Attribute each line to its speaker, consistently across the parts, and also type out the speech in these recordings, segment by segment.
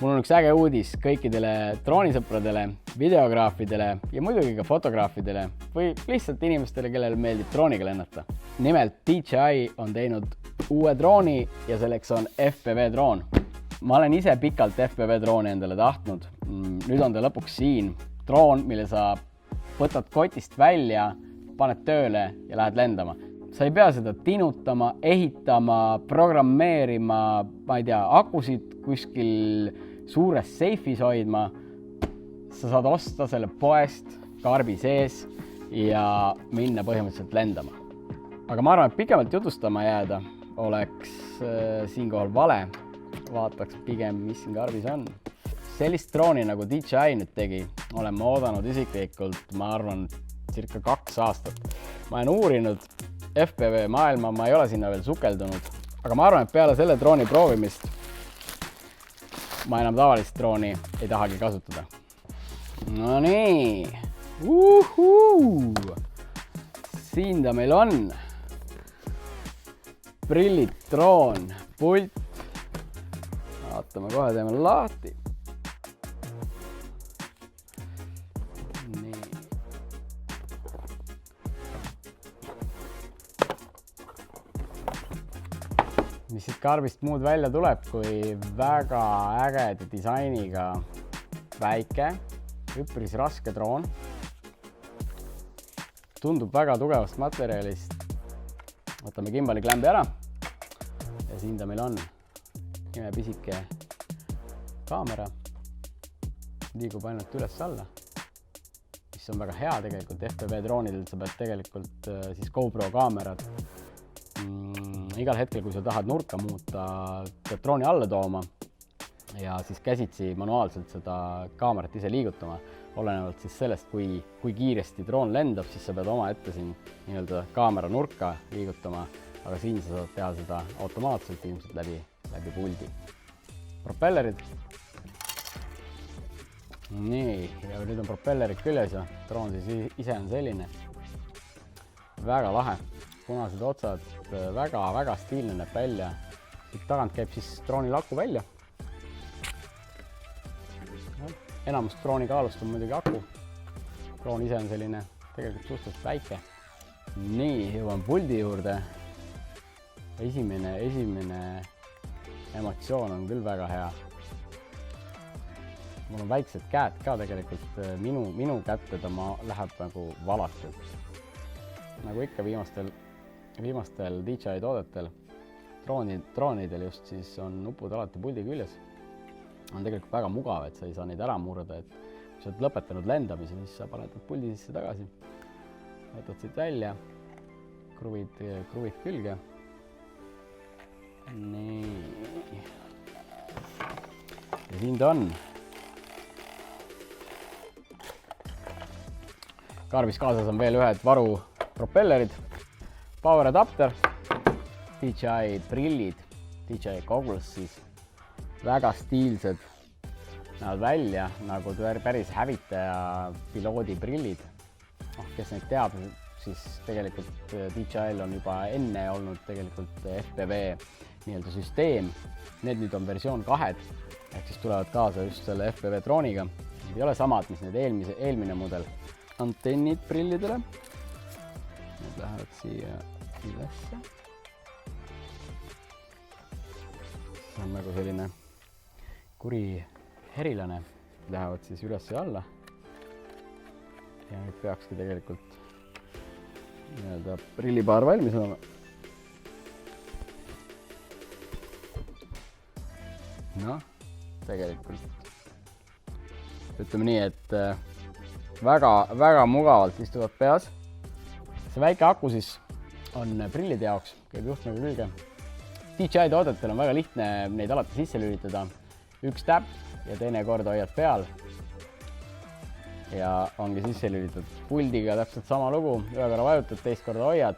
Speaker 1: Mul on üks äge uudis kõikidele droonisõpradele, videograafidele ja muidugi ka fotograafidele või lihtsalt inimestele, kellele meeldib drooniga lennata. Nimelt DJI on teinud uue drooni ja selleks on FPV droon. Ma olen ise pikalt FPV drooni endale tahtnud. Nüüd on ta lõpuks siin. Droon, mille sa võtad kotist välja, paned tööle ja lähed lendama. Sa ei pea seda tinutama, ehitama, programmeerima, ma ei tea, akusid kuskil suures seifis hoidma. Sa saad osta selle poest karbi sees ja minna põhimõtteliselt lendama. Aga ma arvan, et pikemalt jutustama jääda oleks siinkohal vale. Vaataks pigem, mis siin karbis on. Sellist drooni nagu DJI nüüd tegi, olen ma oodanud isiklikult, ma arvan, circa 2 aastat. Ma olen uurinud FPV maailma, ma ei ole sinna veel sukeldunud, aga ma arvan, et peale selle drooni proovimist ma enam tavalist drooni ei tahagi kasutada. No nii, siin ta meil on. Prillid, droon, pult. Vaatame kohe, teeme lahti. Mis siit karbist muud välja tuleb, kui väga ägeda disainiga väike, üpris raske droon. Tundub väga tugevast materjalist. Võtame gimbali klämbi ära ja siin ta meil on. Imepisike kaamera. Liigub ainult üles-alla, mis on väga hea tegelikult. FPV droonidel sa pead tegelikult siis GoPro kaamerad igal hetkel, kui sa tahad nurka muuta, pead drooni alla tooma ja siis käsitsi manuaalselt seda kaamerat ise liigutama. Olenevalt siis sellest, kui kiiresti droon lendab, siis sa pead oma ette siin nii-öelda kaamera nurka liigutama, aga siin sa saad teha seda automaatselt ilmselt läbi puldi. Propellerid. Nii, ja nüüd on propellerid küljes ja droon siis ise on selline. Väga lahe. Punased otsad, väga stiilne näeb välja. Siit tagant käib siis drooni laku välja. Enamus drooni kaalust on muidugi aku. Droon ise on selline tegelikult suhteliselt väike. Nii, jõuan puldi juurde. Esimene emotsioon on küll väga hea. Mul on väiksed käed ka tegelikult. Minu kätte ta läheb nagu valatud. Nagu ikka viimastel DJI toodetel, droonidel just siis on nupud alati puldi küljes. On tegelikult väga mugav, et sa ei saa neid ära murda, et kui sa oled lõpetanud lendamise, siis sa paned puldi sisse tagasi. Võtad siit välja, kruvid külge. Nii. Ja siin ta on. Karbis kaasas on veel ühed varu propellerid. Power adapter, DJI prillid, DJI goggles siis, väga stiilsed, näevad välja nagu päris hävitaja piloodi prillid. Kes neid teab, siis tegelikult DJI'l on juba enne olnud tegelikult FPV nii-öelda süsteem. Need nüüd on versioon 2, ehk siis tulevad kaasa just selle FPV drooniga. Need ei ole samad, mis need eelmine mudel. Antennid prillidele. Need lähevad siia ülesse. See on nagu selline kuri herilane. Lähevad siis üles ja alla. Ja nüüd peakski tegelikult nii-öelda prillipaar valmis olema. Noh, tegelikult ütleme nii, et väga mugavalt istuvad peas. See väike aku siis on prillide jaoks, käib juhtmega külge. DJI toodetel on väga lihtne neid alati sisse lülitada. Üks täpp ja teine kord hoiad peal. Ja ongi sisse lülitatud. Puldiga täpselt sama lugu. Ühe korra vajutad, teist korda hoiad.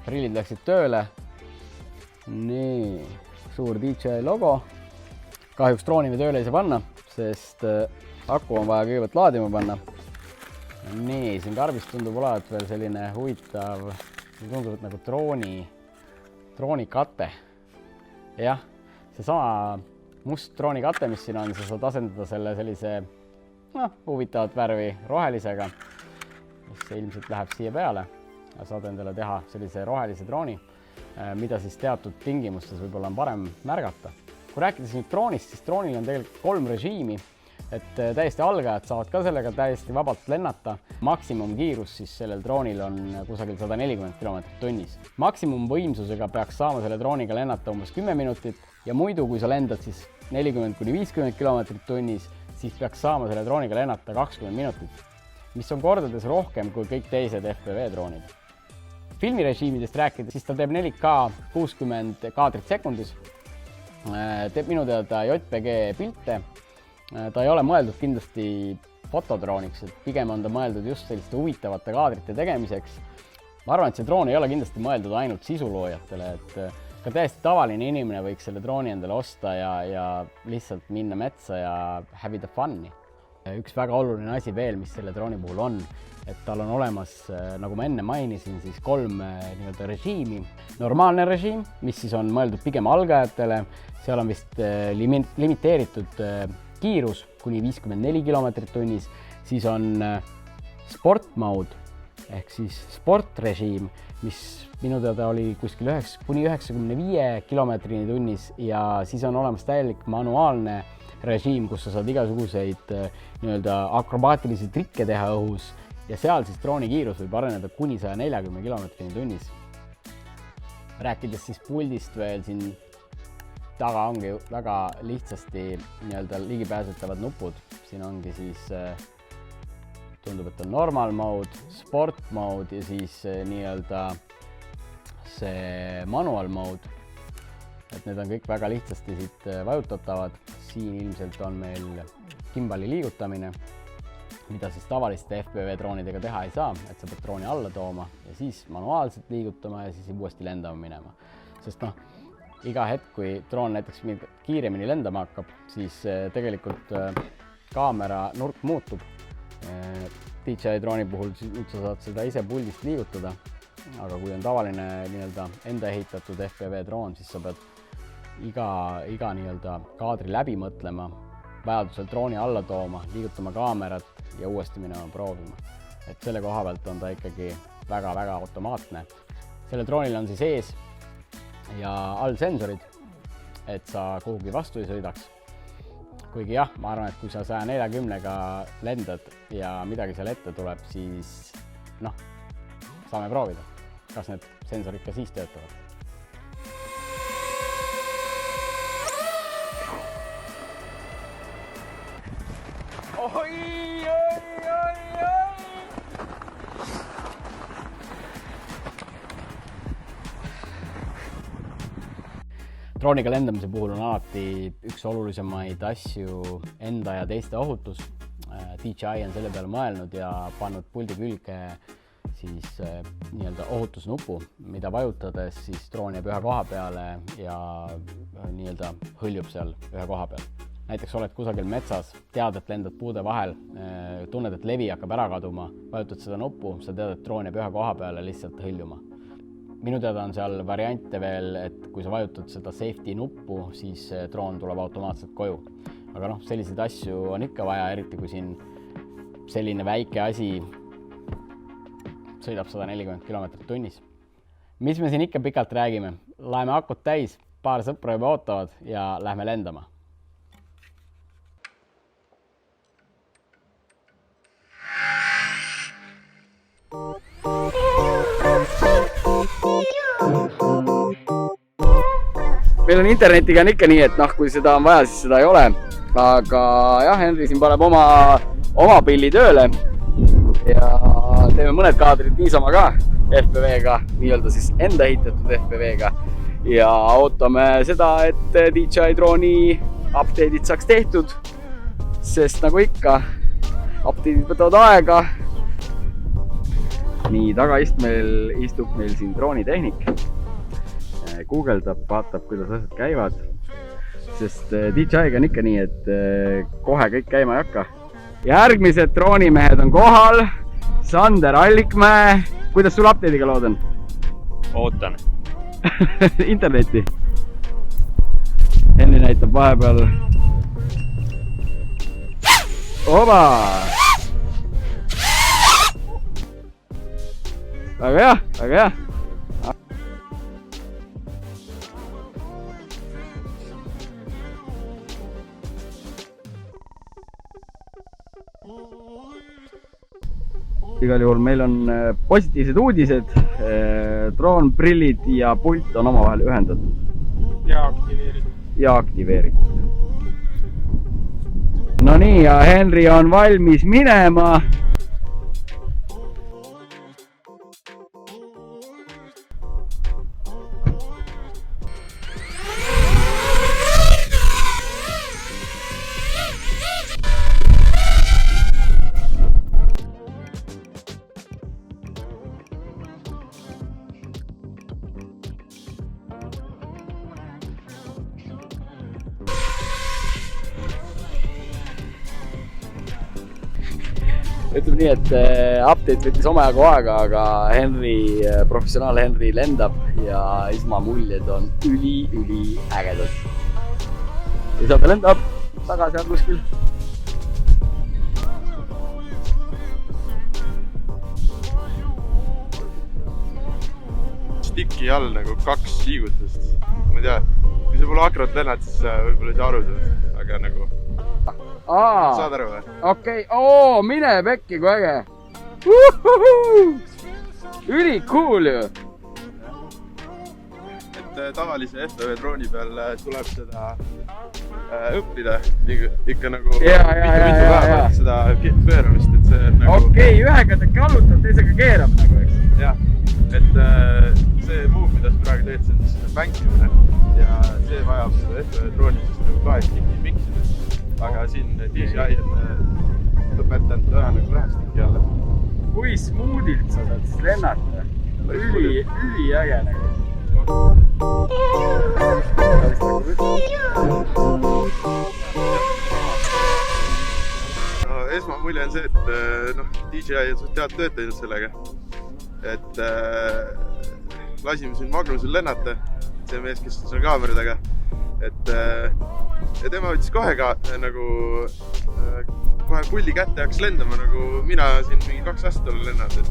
Speaker 1: Prillid läksid tööle. Nii, suur DJI logo. Kahjuks drooni me tööle ei saa panna, sest aku on vaja kõigepealt laadima panna. Nii, siin karbis tundub olevat veel selline huvitav, tundub nagu droonikate. jah, seesama must droonikate, mis siin on, sa saad asendada selle sellise huvitavat värvi rohelisega, mis ilmselt läheb siia peale ja saad endale teha sellise rohelise drooni, mida siis teatud tingimustes võib-olla on parem märgata. Kui rääkides nüüd droonist, siis droonil on tegelikult 3 režiimi, et täiesti algajad saavad ka sellega täiesti vabalt lennata. Maksimumkiirus siis sellel droonil on kusagil 140 km tunnis. Maksimumvõimsusega peaks saama selle drooniga lennata umbes 10 minutit ja muidu, kui sa lendad siis 40–50 km tunnis, siis peaks saama selle drooniga lennata 20 minutit, mis on kordades rohkem kui kõik teised FPV droonid. Filmirežiimidest rääkides, siis ta teeb 4K 60 kaadrit sekundis, teeb minu teada JPG pilte. Ta ei ole mõeldud kindlasti fotodrooniks, et pigem on ta mõeldud just selliste huvitavate kaadrite tegemiseks. Ma arvan, et see droon ei ole kindlasti mõeldud ainult sisuloojatele, et ka täiesti tavaline inimene võiks selle drooni endale osta ja lihtsalt minna metsa ja have the fun'i. Üks väga oluline asi veel, mis selle drooni puhul on, et tal on olemas, nagu ma enne mainisin, siis 3 režiimi. Normaalne režiim, mis siis on mõeldud pigem algajatele, seal on vist limiteeritud kiirus kuni 54 km tunnis, siis on sport mode ehk siis sportrežiim, mis minu teada oli kuskil kuni 95 km tunnis ja siis on olemas täielik manuaalne režiim, kus sa saad igasuguseid akrobaatilisi trikke teha õhus ja seal siis drooni kiirus võib areneda kuni 140 km tunnis. Rääkides siis puldist veel siin taga ongi väga lihtsasti ligipääsetavad nupud. Siin ongi siis, tundub, et on normal mode, sport mode ja siis see manual mode. Et need on kõik väga lihtsasti siit vajutatavad. Siin ilmselt on meil gimbali liigutamine, mida siis tavaliste FPV droonidega teha ei saa, et sa pead drooni alla tooma ja siis manuaalselt liigutama ja siis uuesti lendama minema. Sest iga hetk, kui droon näiteks kiiremini lendama hakkab, siis tegelikult kaamera nurk muutub. DJI drooni puhul nüüd sa saad seda ise puldist liigutada, aga kui on tavaline enda ehitatud FPV droon, siis sa pead iga kaadri läbi mõtlema, vajadusel drooni alla tooma, liigutama kaamerat ja uuesti minema proovima. Et selle koha pealt on ta ikkagi väga-väga automaatne. Sellel droonil on siis ees ja all sensorid, et sa kuhugi vastu ei sõidaks. Kuigi jah, ma arvan, et kui sa 140-ga lendad ja midagi seal ette tuleb, siis saame proovida, kas need sensorid ka siis töötavad. Drooniga lendamise puhul on alati üks olulisemaid asju enda ja teiste ohutus. DJI on selle peale mõelnud ja pannud puldi külge siis ohutusnupu, mida vajutades siis droon jääb ühe koha peale ja hõljub seal ühe koha peal. Näiteks oled kusagil metsas, tead, et lendad puude vahel, tunned, et levi hakkab ära kaduma, vajutad seda nuppu, sa tead, et droon jääb ühe koha peale lihtsalt hõljuma. Minu teada on seal variante veel, et kui sa vajutad seda safety nuppu, siis droon tuleb automaatselt koju. Aga selliseid asju on ikka vaja, eriti kui siin selline väike asi sõidab 140 km tunnis. Mis me siin ikka pikalt räägime? Laeme akut täis, paar sõpra juba ootavad ja lähme lendama. Meil on internetiga on ikka nii, et kui seda on vaja, siis seda ei ole. Aga jah, Henri siin paneb oma pilli tööle ja teeme mõned kaadrid niisama ka FPV-ga, siis enda ehitatud FPV-ga ja ootame seda, et DJI drooni update'id saaks tehtud, sest nagu ikka, update'id võtavad aega. Nii, tagaistmel istub meil siin droonitehnik. Guugeldab, vaatab, kuidas asjad käivad, sest DJI-ga on ikka nii, et kohe kõik käima ei hakka. Järgmised droonimehed on kohal. Sander Allikmäe. Kuidas sul update'iga lood on?
Speaker 2: Ootan.
Speaker 1: Interneti? Henri näitab vahepeal. Oba! Väga hea, väga hea. Igal juhul meil on positiivsed uudised. Droonprillid ja pult on omavahel ühendatud. Ja aktiveeritud. No nii, ja Henri on valmis minema. Ütleb nii, et update võttis omajagu aega, aga professionaal Henri lendab ja Isma muljed on üli ägedad. Ja saab lendab tagasi on kuskil.
Speaker 2: Stiki all nagu 2 liigutust. Ma ei tea, kui sa pole akrot lennad, siis võib-olla ei saa aru sellest, aga nagu... Saad aru või?
Speaker 1: Okei, mine pekki, kui äge! Üli cool ju!
Speaker 2: Et tavalise FPV drooni peal tuleb seda õppida ikka nagu mitu päeva seda pööramist, et see on nagu...
Speaker 1: Okei, ühega ta kallutab, teisega keerab nagu, eks?
Speaker 2: Jah, et see move, mida sa praegu teed, see on siis bänkimine ja see vajab seda FPV drooni siis nagu 2 stiki miksida. Aga siin DJI on õpetanud ühe nagu 2 stiki jälle.
Speaker 1: Kui smoothilt sa saad siis lennata? Üli äge nagu.
Speaker 2: Esmamulje on see, et DJI on suht head tööd teinud sellega. Et lasime siin Magnusel lennata, see mees, kes on seal kaamera taga. Ja tema võttis kohe pulli kätte ja hakkas lendama, nagu mina siin mingi 2 aastat olen lennanud,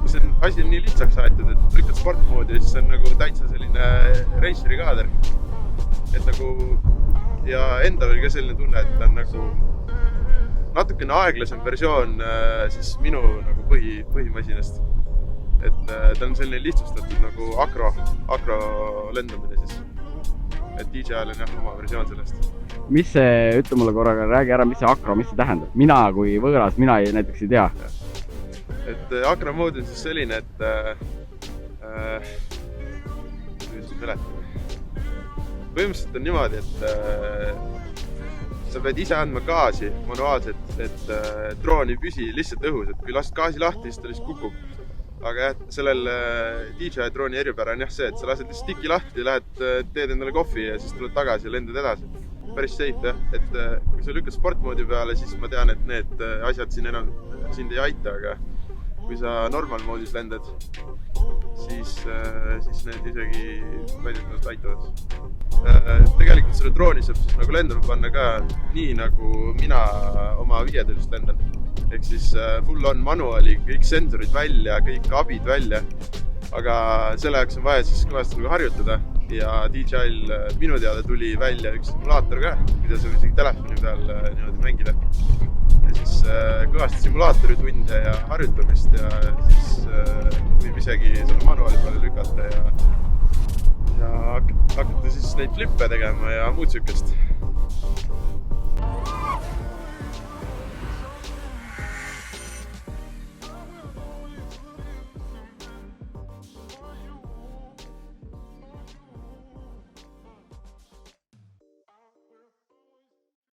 Speaker 2: see asi on nii lihtsaks aetud, et lükkad sportmoodi ja siis on nagu täitsa selline raceri kaader. Et nagu, ja endal oli ka selline tunne, et ta on nagu natukene aeglasem versioon siis minu nagu põhimasinast. Et ta on selline lihtsustatud nagu akro lendamine siis. Et DJI-l on jah oma versioon sellest.
Speaker 1: Mis see, ütle mulle korraga, räägi ära, mis see akro, mis see tähendab? Mina kui võõras, mina näiteks ei tea.
Speaker 2: Et akro mood on siis selline, et põhimõtteliselt on niimoodi, et sa pead ise andma gaasi manuaalselt, et droon ei püsi lihtsalt õhus, et kui lased gaasi lahti, siis ta lihtsalt kukub. Aga jah, sellel DJI drooni eripära on jah see, et sa lased stiki lahti, teed endale kohvi ja siis tuled tagasi ja lendad edasi. Päris safe jah, et kui sa lükkad sportmoodi peale, siis ma tean, et need asjad siin enam sind ei aita, aga kui sa normaalmoodis lendad, siis need isegi väidetavalt aitavad. Tegelikult selle drooni saab siis nagu lendama panna ka nii, nagu mina oma 5-st lendan. Ehk siis full on manuali, kõik sensorid välja, kõik abid välja. Aga selle jaoks on vaja siis kõvasti nagu harjutada. Ja DJI-l minu teada tuli välja üks simulaator ka, mida saab isegi telefoni peal niimoodi mängida. Ja siis kõvasti simulaatori tunde ja harjutamist ja siis võib isegi selle manuali peale lükata ja hakata siis neid flippe tegema ja muud sükest.